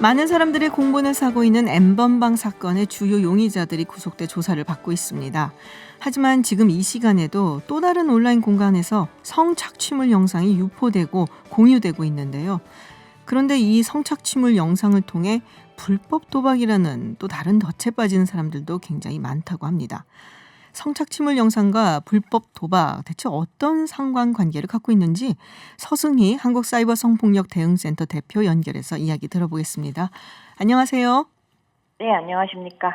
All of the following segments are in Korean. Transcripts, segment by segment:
많은 사람들의 공분을 사고 있는 N번방 사건의 주요 용의자들이 구속돼 조사를 받고 있습니다. 하지만 지금 이 시간에도 또 다른 온라인 공간에서 성착취물 영상이 유포되고 공유되고 있는데요. 그런데 이 성착취물 영상을 통해 불법 도박이라는 또 다른 덫에 빠지는 사람들도 굉장히 많다고 합니다. 성착취물 영상과 불법 도박 대체 어떤 상관관계를 갖고 있는지 서승희 한국사이버성폭력대응센터 대표 연결해서 이야기 들어보겠습니다. 안녕하세요. 네, 안녕하십니까.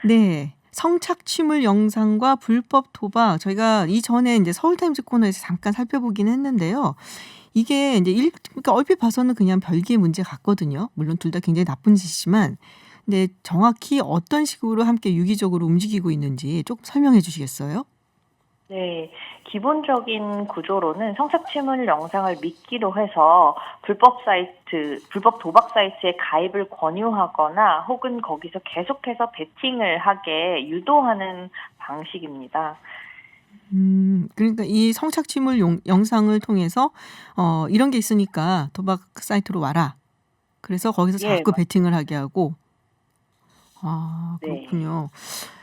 네. 성착취물 영상과 불법 도박 저희가 이전에 이제 서울타임즈 코너에서 잠깐 살펴보긴 했는데요. 이게 이제 그러니까 얼핏 봐서는 그냥 별개의 문제 같거든요. 물론 둘 다 굉장히 나쁜 짓이지만 근데 정확히 어떤 식으로 함께 유기적으로 움직이고 있는지 조금 설명해 주시겠어요? 네, 기본적인 구조로는 성착취물 영상을 믿기로 해서 불법 도박 사이트에 가입을 권유하거나 혹은 거기서 계속해서 베팅을 하게 유도하는 방식입니다. 그러니까 이 성착취물 영상을 통해서 이런 게 있으니까 도박 사이트로 와라. 그래서 거기서 예, 자꾸 베팅을 하게 하고. 아, 네. 그렇군요.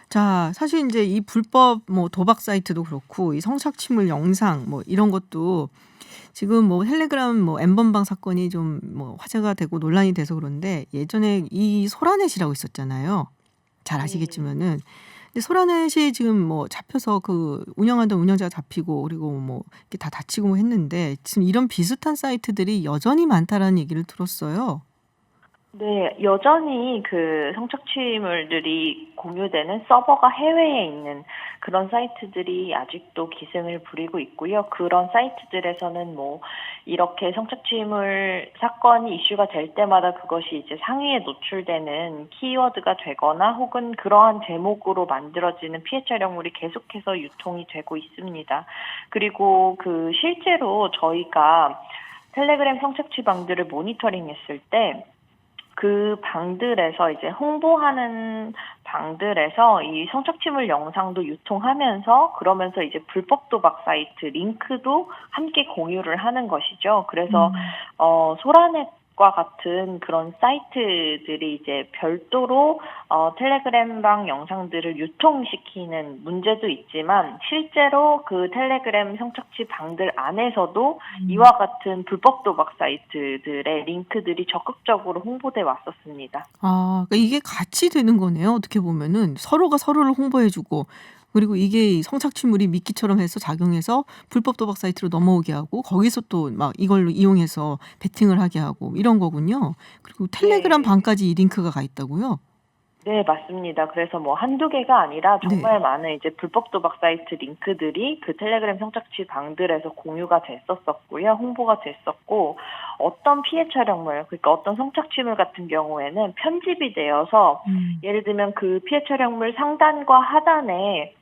자, 사실 이제 이 불법 뭐 도박 사이트도 그렇고 이 성착취물 영상 뭐 이런 것도 지금 뭐 텔레그램 뭐 N번방 사건이 좀 뭐 화제가 되고 논란이 돼서 그런데 예전에 이 소라넷이라고 있었잖아요. 잘 네. 아시겠지만은. 근데 소라넷이 지금 뭐 잡혀서 그 운영하던 운영자가 잡히고 그리고 뭐 이렇게 다 다치고 뭐 했는데 지금 이런 비슷한 사이트들이 여전히 많다라는 얘기를 들었어요. 네, 여전히 그 성착취물들이 공유되는 서버가 해외에 있는 그런 사이트들이 아직도 기승을 부리고 있고요. 그런 사이트들에서는 뭐 이렇게 성착취물 사건이 이슈가 될 때마다 그것이 이제 상위에 노출되는 키워드가 되거나 혹은 그러한 제목으로 만들어지는 피해 촬영물이 계속해서 유통이 되고 있습니다. 그리고 그 실제로 저희가 텔레그램 성착취 방들을 모니터링했을 때 그 방들에서 이제 홍보하는 방들에서 이 성착취물 영상도 유통하면서 그러면서 이제 불법 도박 사이트 링크도 함께 공유를 하는 것이죠. 그래서 음. 소라넷과 같은 그런 사이트들이 이제 별도로 텔레그램방 영상들을 유통시키는 문제도 있지만 실제로 그 텔레그램 성착취 방들 안에서도 이와 같은 불법 도박 사이트들의 링크들이 적극적으로 홍보돼 왔었습니다. 아, 그러니까 이게 같이 되는 거네요. 어떻게 보면은 서로가 서로를 홍보해 주고 그리고 이게 이 성착취물이 미끼처럼 해서 작용해서 불법 도박 사이트로 넘어오게 하고 거기서 또 막 이걸로 이용해서 베팅을 하게 하고 이런 거군요. 그리고 텔레그램 네. 방까지 이 링크가 가 있다고요? 네, 맞습니다. 그래서 뭐 한두 개가 아니라 네. 정말 많은 이제 불법 도박 사이트 링크들이 그 텔레그램 성착취 방들에서 공유가 됐었고요. 홍보가 됐었고, 어떤 피해 촬영물, 그러니까 어떤 성착취물 같은 경우에는 편집이 되어서 음. 예를 들면 그 피해 촬영물 상단과 하단에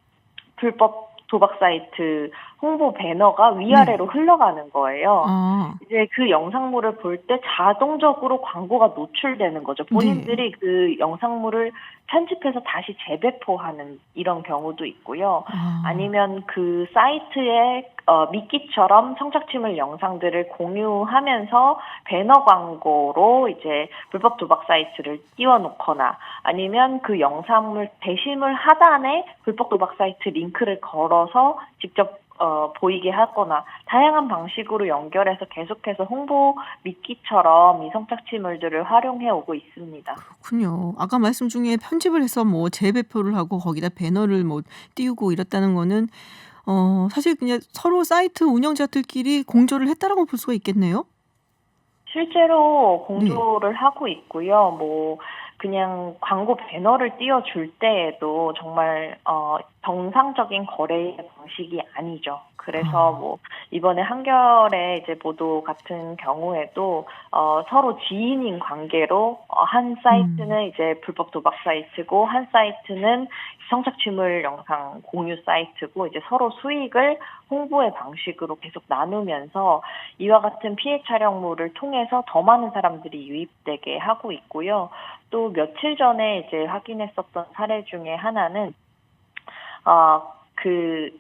불법 도박 사이트 홍보 배너가 네. 위아래로 흘러가는 거예요. 아. 이제 그 영상물을 볼 때 자동적으로 광고가 노출되는 거죠. 네. 본인들이 그 영상물을 편집해서 다시 재배포하는 이런 경우도 있고요. 아. 아니면 그 사이트에 미끼처럼 성착취물 영상들을 공유하면서 배너 광고로 이제 불법 도박 사이트를 띄워놓거나 아니면 그 영상물 게시물 하단에 불법 도박 사이트 링크를 걸어서 직접 보이게 하거나 다양한 방식으로 연결해서 계속해서 홍보 미끼처럼 이 성착취물들을 활용해 오고 있습니다. 그렇군요. 아까 말씀 중에 편집을 해서 뭐 재배포를 하고 거기다 배너를 뭐 띄우고 이랬다는 거는 사실 그냥 서로 사이트 운영자들끼리 공조를 했다라고 볼 수가 있겠네요? 실제로 네. 공조를 하고 있고요. 뭐 그냥 광고 배너를 띄워줄 때에도 정말 정상적인 거래의 방식이 아니죠. 그래서 아. 뭐 이번에 한겨레 이제 보도 같은 경우에도 서로 지인인 관계로 한 음. 사이트는 이제 불법 도박 사이트고 한 사이트는 성착취물 영상 공유 사이트고 이제 서로 수익을 홍보의 방식으로 계속 나누면서 이와 같은 피해 촬영물을 통해서 더 많은 사람들이 유입되게 하고 있고요. 또 며칠 전에 이제 확인했었던 사례 중에 하나는 그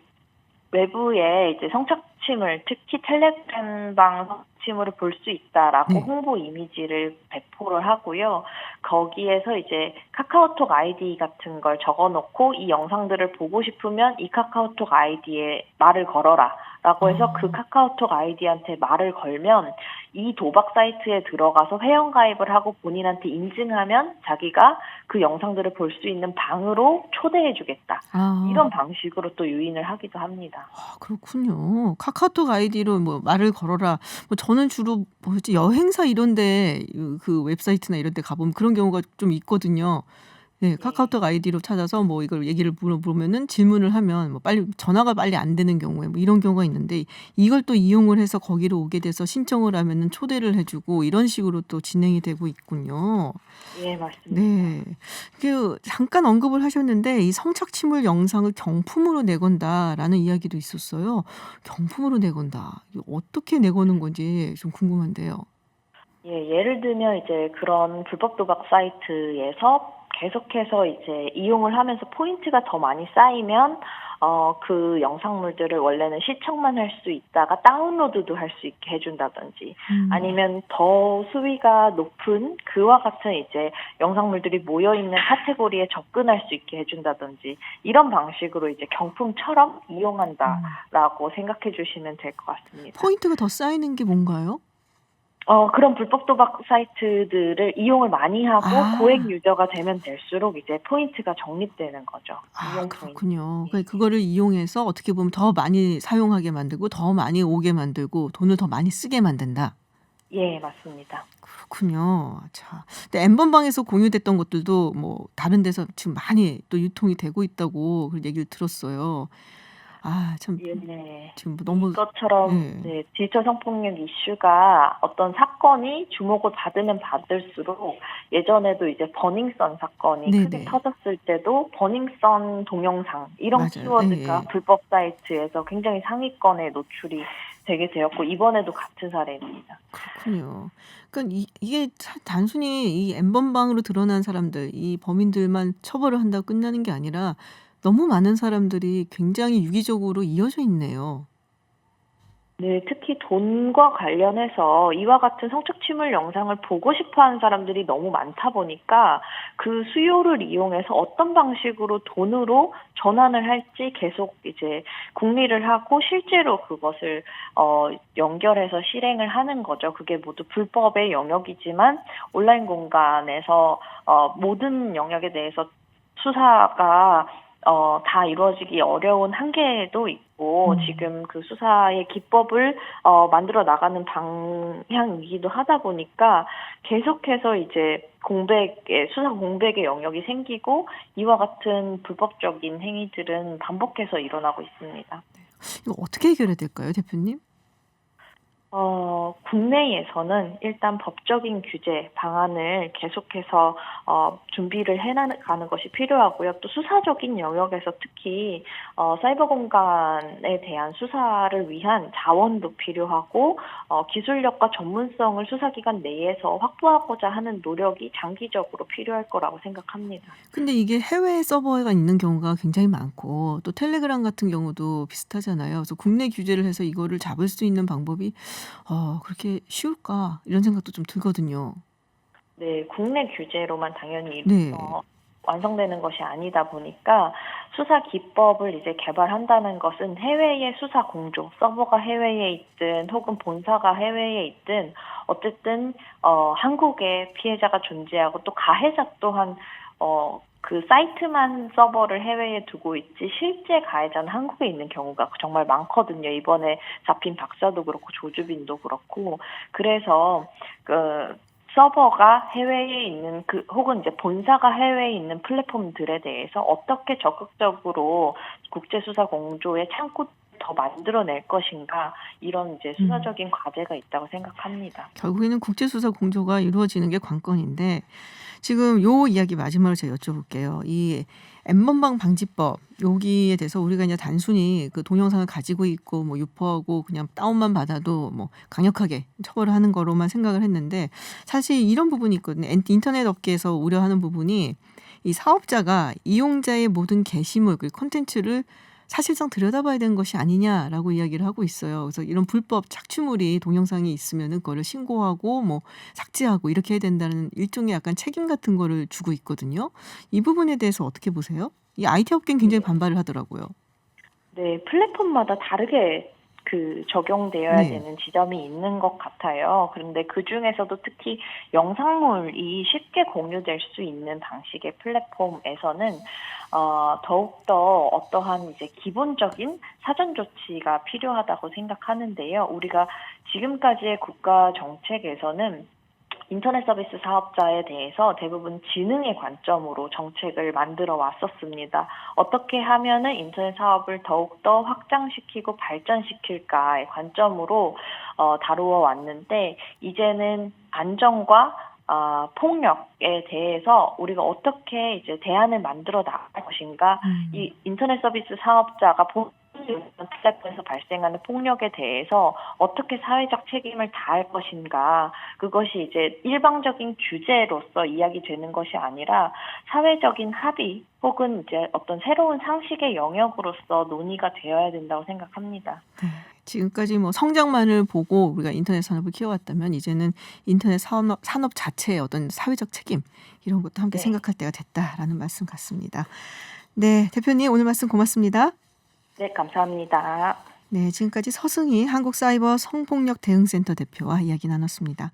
외부에 이제 성착취물, 특히 텔레그램방 성착취물을 볼 수 있다라고 네. 홍보 이미지를 배포를 하고요. 거기에서 이제 카카오톡 아이디 같은 걸 적어놓고 이 영상들을 보고 싶으면 이 카카오톡 아이디에 말을 걸어라. 라고 해서 그 아. 카카오톡 아이디한테 말을 걸면 이 도박 사이트에 들어가서 회원가입을 하고 본인한테 인증하면 자기가 그 영상들을 볼 수 있는 방으로 초대해주겠다. 아. 이런 방식으로 또 유인을 하기도 합니다. 그렇군요. 카카오톡 아이디로 뭐 말을 걸어라. 뭐 저는 주로 뭐지 여행사 이런 데 그 웹사이트나 이런 데 가 보면 그런 경우가 좀 있거든요. 네. 네. 카카오톡 아이디로 찾아서 뭐 이걸 얘기를 물어보면은 질문을 하면 뭐 빨리 전화가 빨리 안 되는 경우에 뭐 이런 경우가 있는데 이걸 또 이용을 해서 거기로 오게 돼서 신청을 하면은 초대를 해 주고 이런 식으로 또 진행이 되고 있군요. 예, 맞습니다. 네. 그 잠깐 언급을 하셨는데 이 성착취물 영상을 경품으로 내건다라는 이야기도 있었어요. 경품으로 내건다. 이거 어떻게 내거는 건지 좀 궁금한데요. 예, 예를 들면 이제 그런 불법 도박 사이트에서 계속해서 이제 이용을 하면서 포인트가 더 많이 쌓이면 그 영상물들을 원래는 시청만 할 수 있다가 다운로드도 할 수 있게 해준다든지 아니면 더 수위가 높은 그와 같은 이제 영상물들이 모여있는 카테고리에 접근할 수 있게 해준다든지 이런 방식으로 이제 경품처럼 이용한다라고 생각해 주시면 될 것 같습니다. 포인트가 더 쌓이는 게 뭔가요? 그런 불법 도박 사이트들을 이용을 많이 하고 아. 고액 유저가 되면 될수록 이제 포인트가 적립되는 거죠. 이용 포인트. 그렇군요. 네. 그거를 이용해서 어떻게 보면 더 많이 사용하게 만들고 더 많이 오게 만들고 돈을 더 많이 쓰게 만든다. 예, 맞습니다. 그렇군요. 자, 근데 엠번방에서 공유됐던 것들도 뭐 다른 데서 지금 많이 또 유통이 되고 있다고 그런 얘기를 들었어요. 참 예, 네. 지금 너무 이것처럼 예. 네, 디지털 성폭력 이슈가 어떤 사건이 주목을 받으면 받을수록 예전에도 이제 버닝썬 사건이 크게 네네. 터졌을 때도 버닝썬 동영상 이런 맞아요. 키워드가 예예. 불법 사이트에서 굉장히 상위권에 노출이 되게 되었고 이번에도 같은 사례입니다. 그렇군요. 그러니까 이게 단순히 이 엠번방으로 드러난 사람들, 이 범인들만 처벌을 한다고 끝나는 게 아니라 너무 많은 사람들이 굉장히 유기적으로 이어져 있네요. 네, 특히 돈과 관련해서 이와 같은 성착취물 영상을 보고 싶어 하는 사람들이 너무 많다 보니까 그 수요를 이용해서 어떤 방식으로 돈으로 전환을 할지 계속 이제 궁리를 하고 실제로 그것을 연결해서 실행을 하는 거죠. 그게 모두 불법의 영역이지만 온라인 공간에서 모든 영역에 대해서 수사가 다 이루어지기 어려운 한계도 있고 지금 그 수사의 기법을 만들어 나가는 방향이기도 하다 보니까 계속해서 이제 수사 공백의 영역이 생기고 이와 같은 불법적인 행위들은 반복해서 일어나고 있습니다. 이거 어떻게 해결해야 될까요, 대표님? 국내에서는 일단 법적인 규제 방안을 계속해서 준비를 해나가는 것이 필요하고요. 또 수사적인 영역에서 특히 사이버 공간에 대한 수사를 위한 자원도 필요하고 기술력과 전문성을 수사기관 내에서 확보하고자 하는 노력이 장기적으로 필요할 거라고 생각합니다. 근데 이게 해외 서버가 있는 경우가 굉장히 많고 또 텔레그램 같은 경우도 비슷하잖아요. 그래서 국내 규제를 해서 이거를 잡을 수 있는 방법이 그렇게 쉬울까 이런 생각도 좀 들거든요. 네, 국내 규제로만 당연히 네. 완성되는 것이 아니다 보니까 수사 기법을 이제 개발한다는 것은 해외의 수사 공조, 서버가 해외에 있든 혹은 본사가 해외에 있든 어쨌든 한국에 피해자가 존재하고 또 가해자 또한 그 사이트만 서버를 해외에 두고 있지 실제 가해자는 한국에 있는 경우가 정말 많거든요. 이번에 잡힌 박사도 그렇고 조주빈도 그렇고 그래서 그 서버가 해외에 있는 혹은 이제 본사가 해외에 있는 플랫폼들에 대해서 어떻게 적극적으로 국제수사 공조의 창구 더 만들어낼 것인가 이런 이제 수사적인 과제가 있다고 생각합니다. 결국에는 국제수사 공조가 이루어지는 게 관건인데 지금 요 이야기 마지막으로 제가 여쭤볼게요. 이 엠번방 방지법 여기에 대해서 우리가 이제 단순히 그 동영상을 가지고 있고 뭐 유포하고 그냥 다운만 받아도 뭐 강력하게 처벌을 하는 거로만 생각을 했는데 사실 이런 부분이 있거든요. 인터넷 업계에서 우려하는 부분이 이 사업자가 이용자의 모든 게시물, 그 콘텐츠를 사실상 들여다봐야 되는 것이 아니냐라고 이야기를 하고 있어요. 그래서 이런 불법 착취물이 동영상이 있으면은 그거를 신고하고 뭐 삭제하고 이렇게 해야 된다는 일종의 약간 책임 같은 거를 주고 있거든요. 이 부분에 대해서 어떻게 보세요? 이 IT 업계는 굉장히 네. 반발을 하더라고요. 네, 플랫폼마다 다르게 적용되어야 네. 되는 지점이 있는 것 같아요. 그런데 그 중에서도 특히 영상물이 쉽게 공유될 수 있는 방식의 플랫폼에서는 더욱더 어떠한 이제 기본적인 사전 조치가 필요하다고 생각하는데요. 우리가 지금까지의 국가 정책에서는 인터넷 서비스 사업자에 대해서 대부분 지능의 관점으로 정책을 만들어 왔었습니다. 어떻게 하면은 인터넷 사업을 더욱더 확장시키고 발전시킬까의 관점으로 다루어 왔는데, 이제는 안전과 폭력에 대해서 우리가 어떻게 이제 대안을 만들어 나갈 것인가, 이 인터넷 서비스 사업자가 플랫폼에서 발생하는 폭력에 대해서 어떻게 사회적 책임을 다할 것인가, 그것이 이제 일방적인 규제로서 이야기되는 것이 아니라 사회적인 합의 혹은 이제 어떤 새로운 상식의 영역으로서 논의가 되어야 된다고 생각합니다. 네. 지금까지 뭐 성장만을 보고 우리가 인터넷 산업을 키워왔다면 이제는 인터넷 산업 자체의 어떤 사회적 책임 이런 것도 함께 네. 생각할 때가 됐다라는 말씀 같습니다. 네, 대표님 오늘 말씀 고맙습니다. 네, 감사합니다. 네, 지금까지 서승희 한국사이버 성폭력 대응센터 대표와 이야기 나눴습니다.